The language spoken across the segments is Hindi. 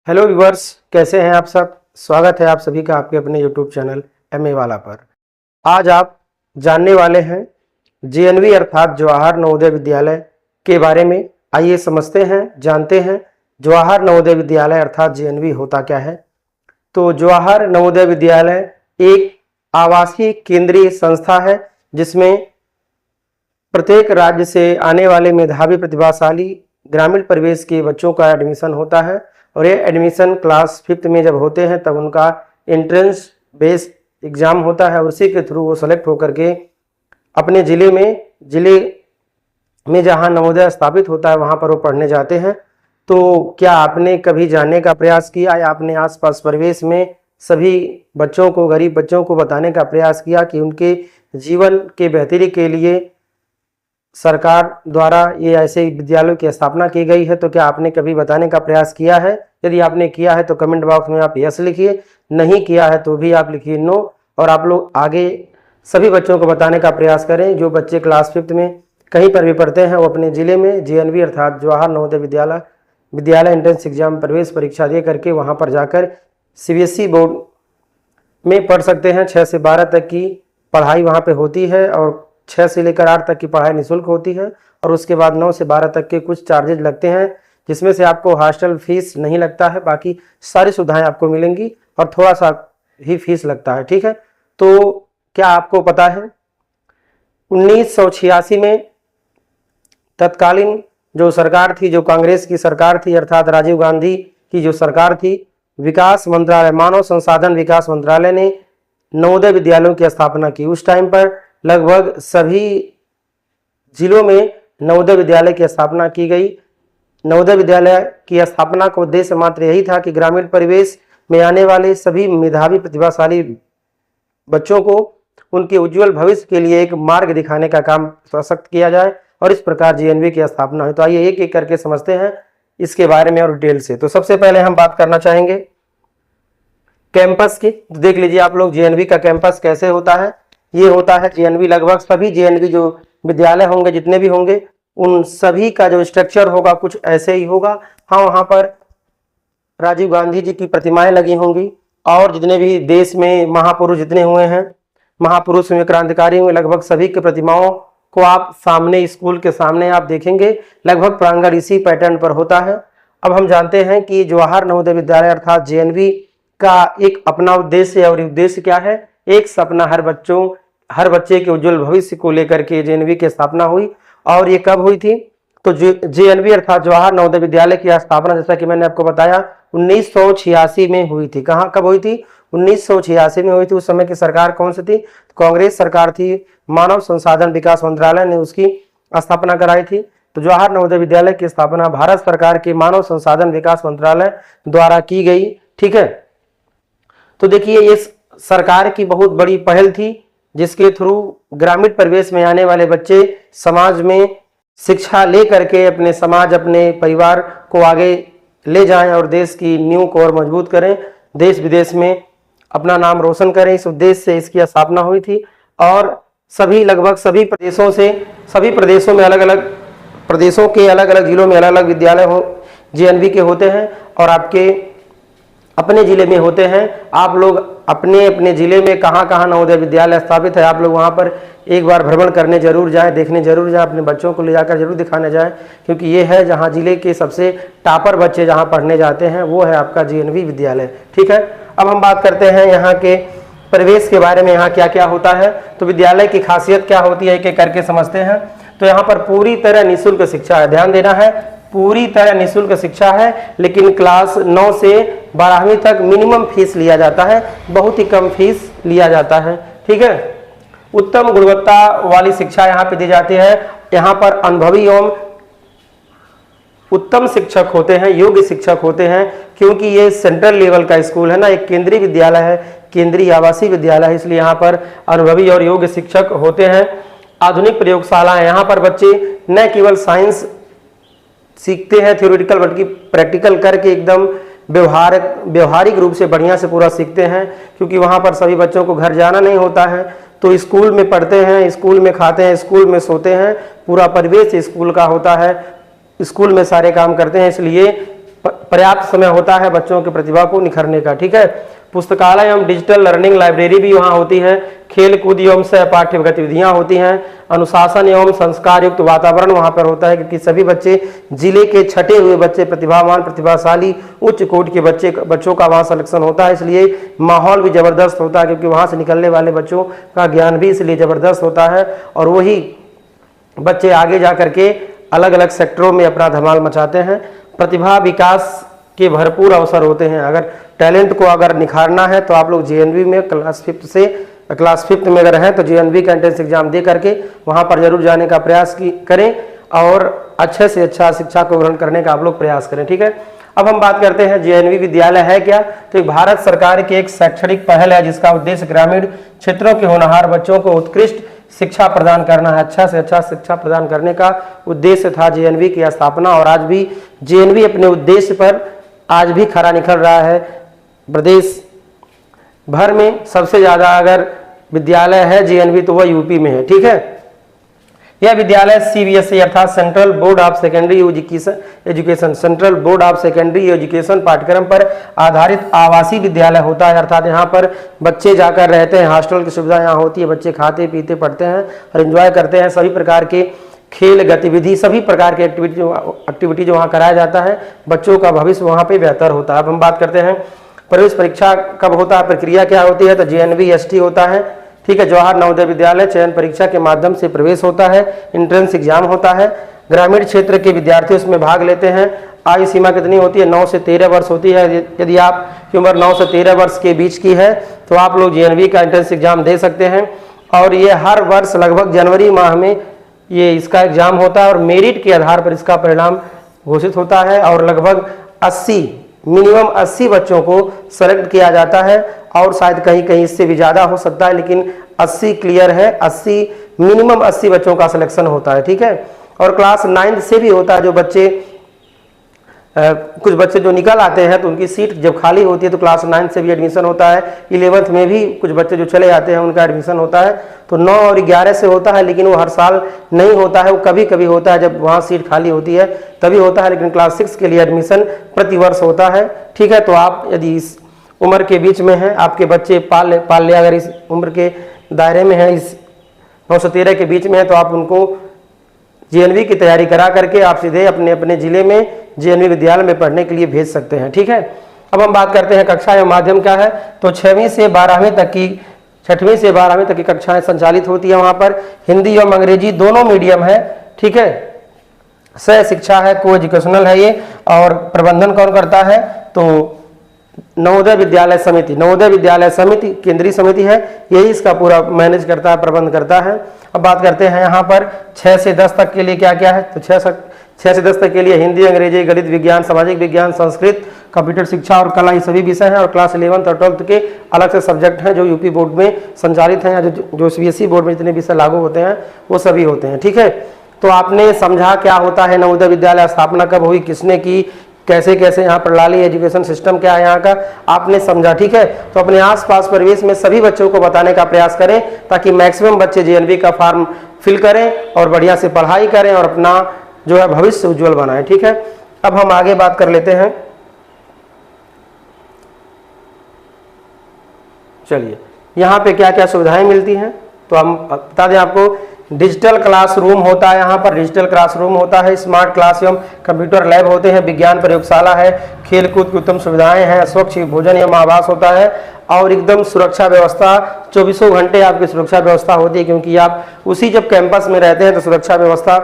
हेलो व्यूअर्स, कैसे हैं आप सब। स्वागत है आप सभी का आपके अपने यूट्यूब चैनल एमए वाला पर। आज आप जानने वाले हैं जेएनवी अर्थात जवाहर नवोदय विद्यालय के बारे में। आइए समझते हैं, जानते हैं जवाहर नवोदय विद्यालय अर्थात जेएनवी होता क्या है। तो जवाहर नवोदय विद्यालय एक आवासीय केंद्रीय संस्था है जिसमें प्रत्येक राज्य से आने वाले मेधावी प्रतिभाशाली ग्रामीण परिवेश के बच्चों का एडमिशन होता है। और ये एडमिशन क्लास 5th में जब होते हैं तब उनका एंट्रेंस बेस्ड एग्जाम होता है और उसी के थ्रू वो सेलेक्ट होकर के अपने जिले में जहाँ नवोदय स्थापित होता है वहाँ पर वो पढ़ने जाते हैं। तो क्या आपने कभी जानने का प्रयास किया या आपने आसपास परिवेश में सभी बच्चों को, गरीब बच्चों को बताने का प्रयास किया कि उनके जीवन के बेहतरी के लिए सरकार द्वारा ये ऐसे विद्यालयों की स्थापना की गई है। तो क्या आपने कभी बताने का प्रयास किया है? यदि आपने किया है तो कमेंट बॉक्स में आप यस लिखिए, नहीं किया है तो भी आप लिखिए नो। और आप लोग आगे सभी बच्चों को बताने का प्रयास करें जो बच्चे क्लास 5th में कहीं पर भी पढ़ते हैं, वो अपने ज़िले में जेएनवी अर्थात जवाहर नवोदय विद्यालय एंट्रेंस एग्जाम प्रवेश परीक्षा दे करके वहाँ पर जाकर सीबीएसई बोर्ड में पढ़ सकते हैं। 6 से 12 तक की पढ़ाई वहाँ पे होती है और 6 से लेकर 8 तक की पढ़ाई निःशुल्क होती है। और उसके बाद 9 से 12 तक के कुछ चार्जेज लगते हैं, जिसमें से आपको हॉस्टल फीस नहीं लगता है, बाकी सारी सुविधाएं आपको मिलेंगी और थोड़ा सा ही फीस लगता है। ठीक है, तो क्या आपको पता है 1986 में तत्कालीन जो सरकार थी, जो कांग्रेस की सरकार थी अर्थात राजीव गांधी की जो सरकार थी, विकास मंत्रालय, मानव संसाधन विकास मंत्रालय ने नवोदय विद्यालयों की स्थापना की। उस टाइम पर लगभग सभी जिलों में नवोदय विद्यालय की स्थापना की गई। नवोदय विद्यालय की स्थापना का उद्देश्य मात्र यही था कि ग्रामीण परिवेश में आने वाले सभी मेधावी प्रतिभाशाली बच्चों को उनके उज्जवल भविष्य के लिए एक मार्ग दिखाने का काम सशक्त किया जाए और इस प्रकार जेएनवी की स्थापना हुई। तो आइए एक एक करके समझते हैं इसके बारे में और डिटेल से। तो सबसे पहले हम बात करना चाहेंगे कैंपस की। देख लीजिए आप लोग जेएनवी का कैंपस कैसे होता है। ये होता है जेएनवी, लगभग सभी जेएनवी जो विद्यालय होंगे, जितने भी होंगे, उन सभी का जो स्ट्रक्चर होगा कुछ ऐसे ही होगा। हाँ, वहाँ पर राजीव गांधी जी की प्रतिमाएं लगी होंगी और जितने भी देश में महापुरुष जितने हुए हैं, महापुरुष हुए, क्रांतिकारी हुए, लगभग सभी की प्रतिमाओं को आप सामने, स्कूल के सामने आप देखेंगे। लगभग प्रांगण इसी पैटर्न पर होता है। अब हम जानते हैं कि जवाहर नवोदय विद्यालय अर्थात जेएनवी का एक अपना उद्देश्य है और उद्देश्य क्या है? एक सपना, हर बच्चे के उज्जवल भविष्य को लेकर के जेएनवी की स्थापना हुई। और ये कब हुई थी? तो जेएनवी अर्थात जवाहर नवोदय विद्यालय की स्थापना, जैसा कि मैंने आपको बताया, 1986 में हुई थी। कहाँ, कब हुई थी? 1986 में हुई थी। उस समय की सरकार कौन सी थी? कांग्रेस सरकार थी। मानव संसाधन विकास मंत्रालय ने उसकी स्थापना कराई थी। तो जवाहर नवोदय विद्यालय की स्थापना भारत सरकार के मानव संसाधन विकास मंत्रालय द्वारा की गई। ठीक है, तो देखिए ये सरकार की बहुत बड़ी पहल थी जिसके थ्रू ग्रामीण परिवेश में आने वाले बच्चे समाज में शिक्षा ले करके अपने समाज, अपने परिवार को आगे ले जाएं और देश की नींव को और मजबूत करें, देश विदेश में अपना नाम रोशन करें। इस उद्देश्य से इसकी स्थापना हुई थी। और लगभग सभी प्रदेशों में प्रदेशों के अलग अलग जिलों में अलग अलग विद्यालय जेएनवी के होते हैं और आपके अपने जिले में होते हैं। आप लोग अपने अपने जिले में कहाँ कहाँ नवोदय विद्यालय स्थापित है, आप लोग वहाँ पर एक बार भ्रमण करने जरूर जाएं, देखने जरूर जाएं, अपने बच्चों को ले जाकर जरूर दिखाने जाएं, क्योंकि ये है जहाँ जिले के सबसे टॉपर बच्चे जहाँ पढ़ने जाते हैं, वो है आपका जेएनवी विद्यालय। ठीक है, अब हम बात करते हैं यहाँ के परिवेश के बारे में, यहाँ क्या क्या होता है। तो विद्यालय की खासियत क्या होती है, एक एक करके समझते हैं। तो यहाँ पर पूरी तरह निःशुल्क शिक्षा है, ध्यान देना है, पूरी तरह निःशुल्क शिक्षा है। लेकिन क्लास 9 से 12वीं तक मिनिमम फीस लिया जाता है, बहुत ही कम फीस लिया जाता है। ठीक है, उत्तम गुणवत्ता वाली शिक्षा यहाँ पे दी जाती है। यहाँ पर अनुभवी एवं उत्तम शिक्षक होते हैं, योग्य शिक्षक होते हैं, क्योंकि ये सेंट्रल लेवल का स्कूल है ना, एक केंद्रीय विद्यालय है, केंद्रीय आवासीय विद्यालय है, इसलिए यहाँ पर अनुभवी और योग्य शिक्षक होते हैं। आधुनिक प्रयोगशालाएं, यहाँ पर बच्चे न केवल साइंस सीखते हैं थ्योरेटिकल, बल्कि प्रैक्टिकल करके एकदम व्यवहारिक रूप से बढ़िया से पूरा सीखते हैं, क्योंकि वहाँ पर सभी बच्चों को घर जाना नहीं होता है। तो स्कूल में पढ़ते हैं, स्कूल में खाते हैं, स्कूल में सोते हैं, पूरा परिवेश स्कूल का होता है, स्कूल में सारे काम करते हैं। इसलिए पर्याप्त समय होता है बच्चों की प्रतिभा को निखरने का। ठीक है, पुस्तकालय एवं डिजिटल लर्निंग लाइब्रेरी भी वहाँ होती है, खेल कूद एवं सहपाठ्य गतिविधियाँ होती हैं, अनुशासन एवं संस्कार युक्त वातावरण वहाँ पर होता है, क्योंकि सभी बच्चे, जिले के छटे हुए बच्चे, प्रतिभावान प्रतिभाशाली उच्च कोटि के बच्चों का वहाँ सिलेक्शन होता है, इसलिए माहौल भी ज़बरदस्त होता है, क्योंकि वहाँ से निकलने वाले बच्चों का ज्ञान भी इसलिए ज़बरदस्त होता है और वही बच्चे आगे जा करके अलग अलग सेक्टरों में अपना धमाल मचाते हैं। प्रतिभा विकास के भरपूर अवसर होते हैं। अगर टैलेंट को अगर निखारना है तो आप लोग जेएनवी में क्लास 5th में अगर हैं तो जेएनवी का एंट्रेंस एग्जाम दे करके वहाँ पर जरूर जाने का प्रयास करें और अच्छे से अच्छा शिक्षा को ग्रहण करने का आप लोग प्रयास करें। ठीक है, अब हम बात करते हैं जेएनवी विद्यालय है क्या। तो एक भारत सरकार की एक शैक्षणिक पहल है जिसका उद्देश्य ग्रामीण क्षेत्रों के होनहार बच्चों को उत्कृष्ट शिक्षा प्रदान करना है। अच्छा से अच्छा शिक्षा प्रदान करने का उद्देश्य था जेएनवी की स्थापना और आज भी जेएनवी अपने उद्देश्य पर आज भी खरा निकल रहा है। प्रदेश भर में सबसे ज़्यादा अगर विद्यालय है जेएनवी तो वह यूपी में है। ठीक है, यह विद्यालय सीबीएसई अर्थात central board of secondary education central board of secondary education पाठ्यक्रम पर आधारित आवासीय विद्यालय होता है, अर्थात यहाँ पर बच्चे जाकर रहते हैं, हॉस्टल की सुविधा यहाँ होती है, बच्चे खाते पीते पढ़ते हैं और एंजॉय करते हैं। सभी प्रकार के खेल गतिविधि, सभी प्रकार के एक्टिविटी जो वहाँ कराया जाता है, बच्चों का भविष्य वहाँ पे बेहतर होता है। अब हम बात करते हैं प्रवेश परीक्षा कब होता है, प्रक्रिया क्या होती है। तो जेएनवी एसटी होता है। ठीक है, जवाहर नवोदय विद्यालय चयन परीक्षा के माध्यम से प्रवेश होता है, एंट्रेंस एग्जाम होता है, ग्रामीण क्षेत्र के विद्यार्थी उसमें भाग लेते हैं। आयु सीमा कितनी होती है, 9 से 13 वर्ष होती है। यदि आपकी उम्र 9 से 13 वर्ष के बीच की है तो आप लोग जेएनवी का एंट्रेंस एग्जाम दे सकते हैं और ये हर वर्ष लगभग जनवरी माह में ये इसका एग्जाम होता है और मेरिट के आधार पर इसका परिणाम घोषित होता है और लगभग मिनिमम 80 बच्चों को सेलेक्ट किया जाता है और शायद कहीं कहीं इससे भी ज़्यादा हो सकता है, लेकिन 80 क्लियर है। मिनिमम 80 बच्चों का सिलेक्शन होता है। ठीक है, और क्लास 9 से भी होता है। जो बच्चे कुछ बच्चे जो निकल आते हैं तो उनकी सीट जब खाली होती है तो क्लास 9 से भी एडमिशन होता है। 11th में भी कुछ बच्चे जो चले जाते हैं उनका एडमिशन होता है। तो 9 और 11 से होता है, लेकिन वो हर साल नहीं होता है, वो कभी कभी होता है जब वहाँ सीट खाली होती है तभी होता है, लेकिन क्लास 6 के लिए एडमिशन प्रति वर्ष होता है। ठीक है, तो आप यदि इस उम्र के बीच में हैं, आपके बच्चे पाल ले अगर इस उम्र के दायरे में हैं, इस 9 से 13 के बीच में है, तो आप उनको जेएनवी की तैयारी करा करके आप सीधे अपने अपने जिले में जेएनवी विद्यालय में पढ़ने के लिए भेज सकते हैं। ठीक है, अब हम बात करते हैं कक्षा एवं माध्यम क्या है। तो 6वीं से 12वीं तक की कक्षाएं संचालित होती है। वहाँ पर हिंदी एवं अंग्रेजी दोनों मीडियम है। ठीक है, सह शिक्षा है, को एजुकेशनल है ये, और प्रबंधन कौन करता है तो नवोदय विद्यालय समिति केंद्रीय समिति है, यही इसका पूरा मैनेज करता है, प्रबंध करता है। अब बात करते हैं यहाँ पर 6 से 10 तक के लिए क्या क्या है। तो 6 से 10 तक के लिए हिंदी, अंग्रेजी, गणित, विज्ञान, सामाजिक विज्ञान, संस्कृत, कंप्यूटर शिक्षा और कला, ये सभी विषय हैं। और क्लास 11th और 12th के अलग से सब्जेक्ट हैं जो यूपी बोर्ड में संचालित हैं या जो सीबीएसई बोर्ड में जितने विषय लागू होते हैं वो सभी होते हैं। ठीक है, तो आपने समझा क्या होता है नवोदय विद्यालय, स्थापना कब हुई, किसने की, कैसे कैसे यहाँ प्रणाली एजुकेशन सिस्टम क्या है यहाँ का, आपने समझा। ठीक है, तो अपने आसपास परिवेश में सभी बच्चों को बताने का प्रयास करें ताकि मैक्सिमम बच्चे जेएनवी का फॉर्म फिल करें और बढ़िया से पढ़ाई करें और अपना जो है भविष्य उज्जवल बनाएं। ठीक है, अब हम आगे बात कर लेते हैं। चलिए, यहाँ पे क्या क्या सुविधाएं मिलती हैं तो हम बता दें आपको। डिजिटल क्लासरूम होता है, यहाँ पर डिजिटल क्लासरूम होता है, स्मार्ट क्लास एवं कंप्यूटर लैब होते हैं, विज्ञान प्रयोगशाला है, खेल कूद की उत्तम सुविधाएं हैं, स्वच्छ भोजन एवं आवास होता है और एकदम सुरक्षा व्यवस्था 24 घंटे आपकी सुरक्षा व्यवस्था होती है, क्योंकि आप उसी जब कैंपस में रहते हैं तो सुरक्षा व्यवस्था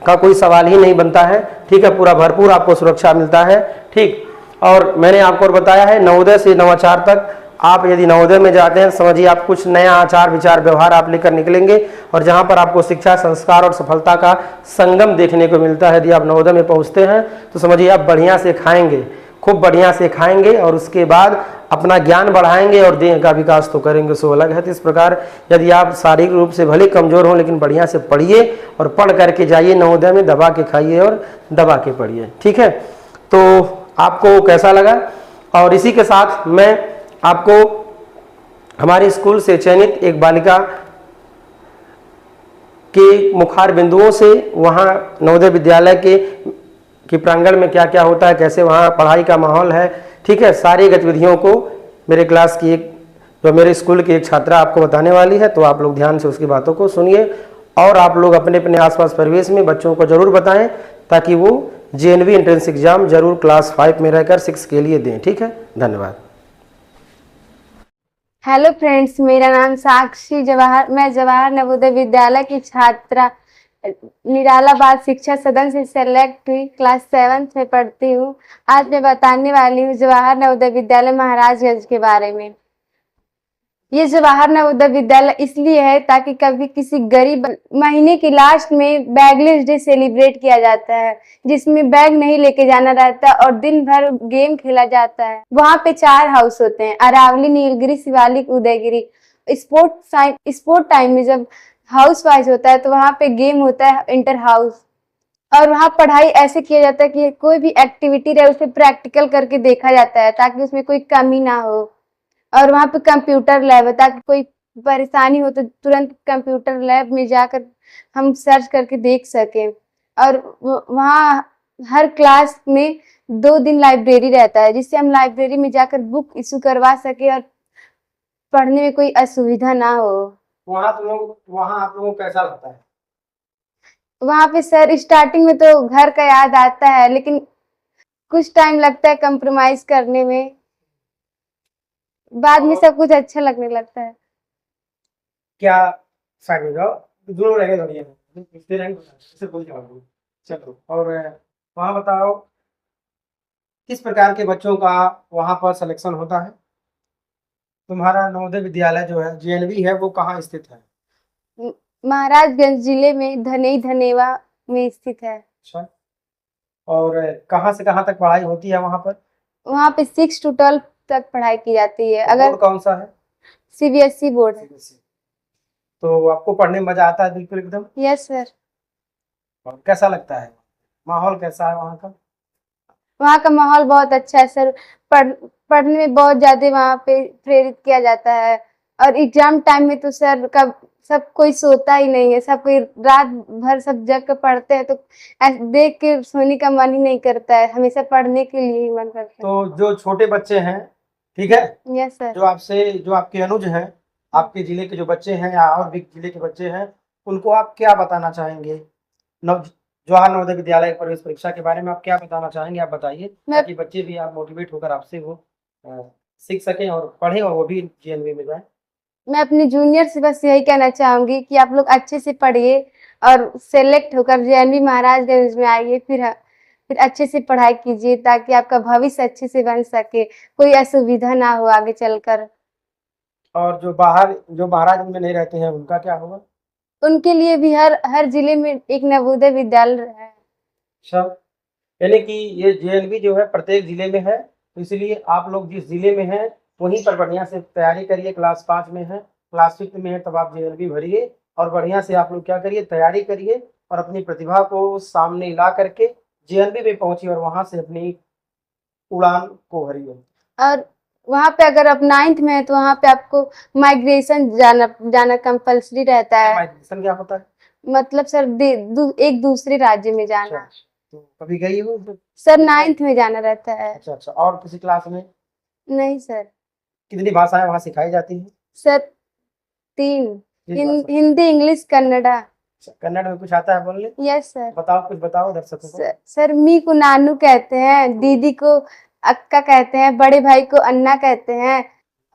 का कोई सवाल ही नहीं बनता है। ठीक है, पूरा भरपूर आपको सुरक्षा मिलता है। ठीक, और मैंने आपको बताया है नवोदय से नवाचार तक आप यदि नवोदय में जाते हैं समझिए आप कुछ नया आचार विचार व्यवहार आप लेकर निकलेंगे और जहां पर आपको शिक्षा, संस्कार और सफलता का संगम देखने को मिलता है। यदि आप नवोदय में पहुंचते हैं तो समझिए आप बढ़िया से खाएंगे, खूब बढ़िया से खाएंगे और उसके बाद अपना ज्ञान बढ़ाएंगे और देह का विकास तो करेंगे, सो अलग है। तो इस प्रकार यदि आप शारीरिक रूप से भले कमजोर हों लेकिन बढ़िया से पढ़िए और पढ़ करके जाइए नवोदय में, दबा के खाइए और दबा के पढ़िए। ठीक है, तो आपको कैसा लगा। और इसी के साथ मैं आपको हमारे स्कूल से चयनित एक बालिका के मुखार बिंदुओं से वहाँ नवोदय विद्यालय के कि प्रांगण में क्या क्या होता है, कैसे वहाँ पढ़ाई का माहौल है। ठीक है, सारी गतिविधियों को मेरे क्लास की एक जो मेरे स्कूल की एक छात्रा आपको बताने वाली है, तो आप लोग ध्यान से उसकी बातों को सुनिए और आप लोग अपने अपने आसपास परिवेश में बच्चों को जरूर बताएं ताकि वो जेएनवी एंट्रेंस एग्जाम जरूर क्लास 5 में रहकर 6 के लिए दें। ठीक है, धन्यवाद। हेलो फ्रेंड्स, मेरा नाम साक्षी मैं जवाहर नवोदय विद्यालय की छात्रा निराला बाल शिक्षा सदन से सेलेक्ट हुई, क्लास 7th में पढ़ती हूँ। आज मैं बताने वाली हूँ जवाहर नवोदय विद्यालय महाराजगंज के बारे में। ये जवाहर नवोदय विद्यालय इसलिए है ताकि कभी किसी गरीब महीने की लास्ट में बैगलेस डे सेलिब्रेट किया जाता है, जिसमें बैग नहीं लेके जाना रहता और दिन भर गेम खेला जाता है। वहाँ पे 4 हाउस होते हैं, अरावली, नीलगिरी, शिवालिक, उदयगिरी। स्पोर्ट टाइम में जब हाउस वाइज होता है तो वहाँ पे गेम होता है इंटर हाउस। और वहाँ पढ़ाई ऐसे किया जाता है कि कोई भी एक्टिविटी रहे उसे प्रैक्टिकल करके देखा जाता है ताकि उसमें कोई कमी ना हो। और वहाँ पे कंप्यूटर लैब है ताकि कोई परेशानी हो तो तुरंत कंप्यूटर लैब में जाकर हम सर्च करके देख सकें। और वहाँ हर क्लास में 2 दिन लाइब्रेरी रहता है, जिससे हम लाइब्रेरी में जाकर बुक इशू करवा सके और पढ़ने में कोई असुविधा ना हो। वहाँ आप लोगों को कैसा लगता है? वहाँ पे सर स्टार्टिंग में तो घर का याद आता है, लेकिन कुछ टाइम लगता है कंप्रोमाइज करने में, बाद में सब कुछ अच्छा लगने लगता है। क्या साइड में जाओ, दोनों रहेंगे बढ़िया इससे रहेंगे इससे बोल जाओ। चलो, और वहाँ बताओ किस प्रकार के बच्चों का वहाँ पर सिलेक्शन होता है? तुम्हारा नवोदय विद्यालय जो है जेएनवी है वो कहाँ स्थित है? महाराजगंज जिले में धनई धनेवा में स्थित है। अच्छा, और कहाँ से कहाँ तक पढ़ाई होती है वहाँ पर? वहाँ पे 6 to 12 तक पढ़ाई की जाती है। तो अगर बोर्ड कौन सा है? सीबीएसई बोर्ड है। तो आपको पढ़ने में मजा आता है बिल्कुल एकदम? Yes sir. और कैसा लगता है, माहौल कैसा है वहाँ का? वहाँ का माहौल बहुत अच्छा है सर। पढ़ने में बहुत ज्यादा वहाँ पे प्रेरित किया जाता है। और एग्जाम टाइम में तो सर का सब कोई सोता ही नहीं है, सब कोई रात भर सब जग कर पढ़ते हैं, तो देख के सोने का मन ही नहीं करता है, हमेशा पढ़ने के लिए ही मन करता है। तो जो छोटे बच्चे हैं, ठीक है, यस सर। जो आपके अनुज हैं, आपके जिले के जो बच्चे हैं या और भी जिले के बच्चे हैं, उनको आप क्या बताना चाहेंगे? जवाहर नवोदय विद्यालय प्रवेश परीक्षा के बारे में आप क्या बताना चाहेंगे? आप बताइए ताकि बच्चे भी आप मोटिवेट होकर आपसे वो सीख सकें और पढ़ें और वो भी जेएनवी में जाए। मैं अपने जूनियर से बस यही कहना चाहूंगी कि आप लोग अच्छे से पढ़िए और सेलेक्ट होकर जेएनवी महाराजगंज में आइए, फिर अच्छे से पढ़ाई कीजिए ताकि आपका भविष्य अच्छे से बन सके, कोई असुविधा ना हो आगे चलकर। और जो महाराजगंज में नहीं रहते हैं उनका क्या होगा? उनके लिए भी हर जिले में एक नवोदय विद्यालय है। अच्छा, यानी कि ये जेएनवी जो है प्रत्येक जिले में है, तो इसलिए आप लोग जिस जिले में हैं वहीं पर बढ़िया से तैयारी करिए। क्लास 5 में है, क्लास 6 में है, तब आप जेएनवी भरिए और बढ़िया से आप लोग क्या करिए, तैयारी करिए और अपनी प्रतिभा को सामने ला करके जेएनवी में पहुंचिए और वहां से अपनी उड़ान को भरिए। और वहाँ पे अगर आप 9th में है तो वहाँ पे आपको माइग्रेशन जाना कंपल्सरी रहता है। माइग्रेशन क्या होता है? मतलब सर एक दूसरे राज्य में जाना। तो कभी गई हो? सर 9th में जाना रहता है। अच्छा अच्छा, और किसी क्लास में? नहीं सर। कितनी भाषाएं वहाँ सिखाई जाती हैं? Sir 3, Hindi, English, Kannada. कन्नड़ में कुछ आता है बोलने? Yes sir. बताओ, कुछ बताओ दर्शकों को। सर मी को नानू कहते हैं, दीदी को अक्का कहते हैं, बड़े भाई को अन्ना कहते हैं,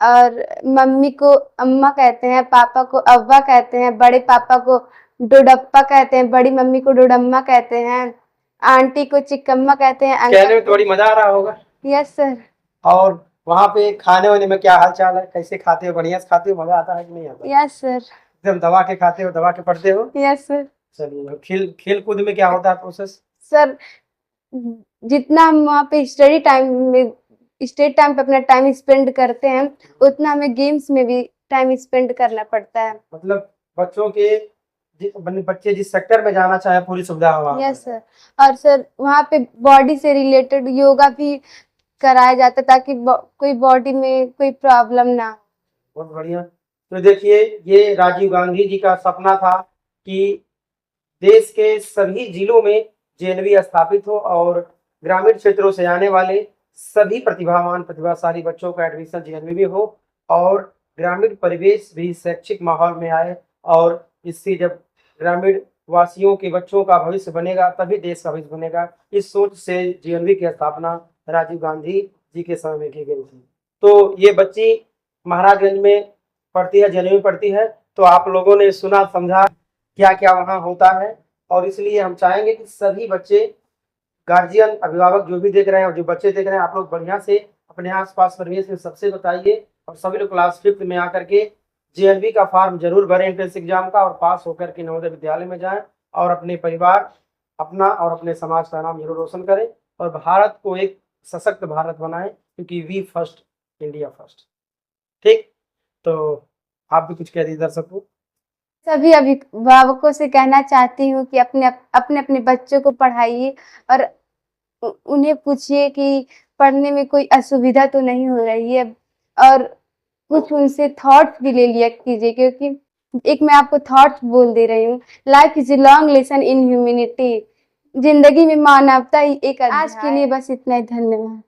और मम्मी को अम्मा कहते हैं, पापा को अव्वा कहते हैं, बड़े पापा को डोडप्पा कहते हैं, बड़ी मम्मी को डोडम्मा कहते हैं, आंटी को चिक्कम्मा कहते हैं, कहने में थोड़ी मजा आ रहा होगा। Yes sir. और वहाँ पे खाने वाने में क्या हाल चाल है, कैसे खाते हो? बढ़िया से खाते हो? मजा आता है कि नहीं आता? Yes sir. एकदम दबा के खाते हो, दबा के पढ़ते हो? Yes sir. चलिए, खेल कूद में क्या होता है प्रोसेस? सर जितना हम वहाँ पे स्टडी टाइम पे अपना टाइम स्पेंड करते हैं, उतना हमें गेम्स में भी टाइम स्पेंड करना पड़ता है। मतलब बच्चे जिस सेक्टर में जाना चाहे पूरी सुविधा है वहाँ? Yes sir. और सर वहाँ पे बॉडी से रिलेटेड योगा भी कराया जाता है ताकि कोई बॉडी में कोई प्रॉब्लम ना हो। बहुत बढ़िया। तो देखिए, ये राजीव गांधी जी का सपना था कि देश के सभी जिलों में जेएनवी स्थापित हो और ग्रामीण क्षेत्रों से आने वाले सभी प्रतिभावान प्रतिभाशाली बच्चों का एडमिशन जेएनवी में हो और ग्रामीण परिवेश भी शैक्षिक माहौल में आए और इससे जब ग्रामीण वासियों के बच्चों का भविष्य बनेगा तभी देश का भविष्य बनेगा। इस सोच से जेएनवी की स्थापना राजीव गांधी जी के समय में की गई थी। तो ये बच्ची महाराजगंज में पढ़ती है, जेएनवी में पढ़ती है। तो आप लोगों ने सुना समझा क्या क्या वहाँ होता है और इसलिए हम चाहेंगे कि सभी बच्चे, गार्जियन, अभिभावक जो भी देख रहे हैं और जो बच्चे देख रहे हैं, आप लोग बढ़िया से अपने आसपास परिवेश में सबसे बताइए और सभी लोग क्लास 5th में आकर के जेएनवी का फॉर्म जरूर भरें एंट्रेंस एग्जाम का और पास होकर के नवोदय विद्यालय में जाएं और अपने परिवार, अपना और अपने समाज का नाम जरूर रोशन करें और भारत को एक सशक्त भारत बनाएं, क्योंकि वी फर्स्ट, इंडिया फर्स्ट। ठीक, तो आप भी कुछ कह दीजिए दर्शकों। सभी अभिभावकों से कहना चाहती हूँ कि अपने अपने बच्चों को पढ़ाइए और उन्हें पूछिए कि पढ़ने में कोई असुविधा तो नहीं हो रही है और कुछ उनसे थॉट्स भी ले लिया कीजिए, क्योंकि एक मैं आपको थॉट्स बोल दे रही हूँ। Life is a long lesson in humanity. जिंदगी में मानवता ही एक अध्याय। आज के लिए बस इतना ही, धन्यवाद।